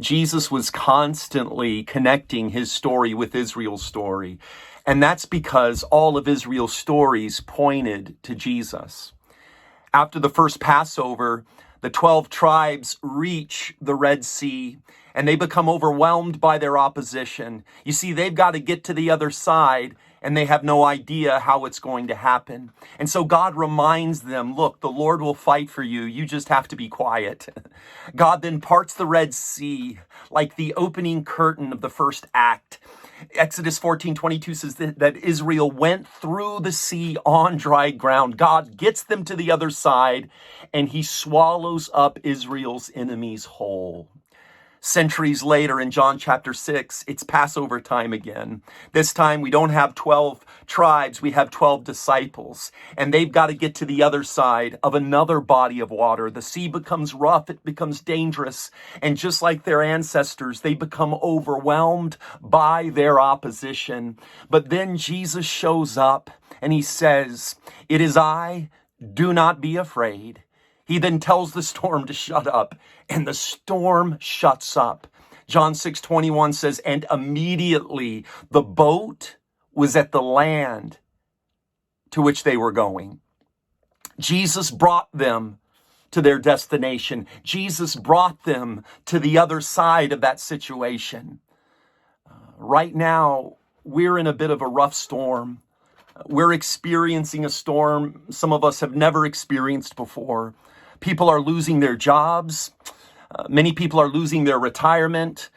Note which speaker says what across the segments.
Speaker 1: Jesus was constantly connecting his story with Israel's story. And that's because all of Israel's stories pointed to Jesus. After the first Passover, the 12 tribes reach the Red Sea and they become overwhelmed by their opposition. You see, they've got to get to the other side and they have no idea how it's going to happen. And so God reminds them, look, the Lord will fight for you. You just have to be quiet. God then parts the Red Sea like the opening curtain of the first act. Exodus 14:22 says that Israel went through the sea on dry ground. God gets them to the other side and he swallows up Israel's enemies whole. Centuries later in John chapter 6, it's Passover time again. This time we don't have 12 tribes, we have 12 disciples. And they've got to get to the other side of another body of water. The sea becomes rough, it becomes dangerous. And just like their ancestors, they become overwhelmed by their opposition. But then Jesus shows up and he says, "It is I, do not be afraid." He then tells the storm to shut up, and the storm shuts up. John 6:21 says, "And immediately the boat was at the land to which they were going." Jesus brought them to their destination. Jesus brought them to the other side of that situation. Right now, we're in a bit of a rough storm. We're experiencing a storm some of us have never experienced before. People are losing their jobs. Many people are losing their retirement.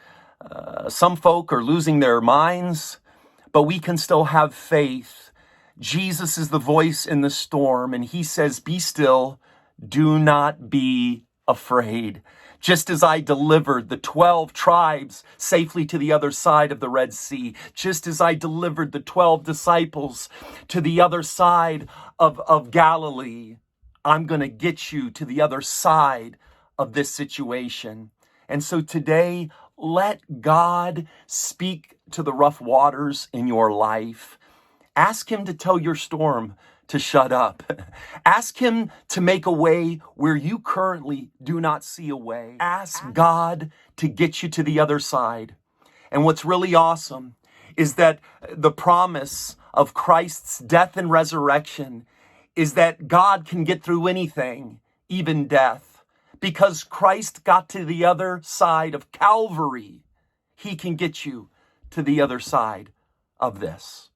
Speaker 1: Some folk are losing their minds, but we can still have faith. Jesus is the voice in the storm, and he says, "Be still, do not be afraid." Just as I delivered the 12 tribes safely to the other side of the Red Sea, just as I delivered the 12 disciples to the other side of Galilee, I'm going to get you to the other side of this situation. And so today, let God speak to the rough waters in your life. Ask him to tell your storm to shut up. Ask him to make a way where you currently do not see a way. Ask God to get you to the other side. And what's really awesome is that the promise of Christ's death and resurrection is that God can get through anything, even death. Because Christ got to the other side of Calvary, he can get you to the other side of this.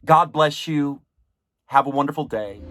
Speaker 1: God bless you. Have a wonderful day.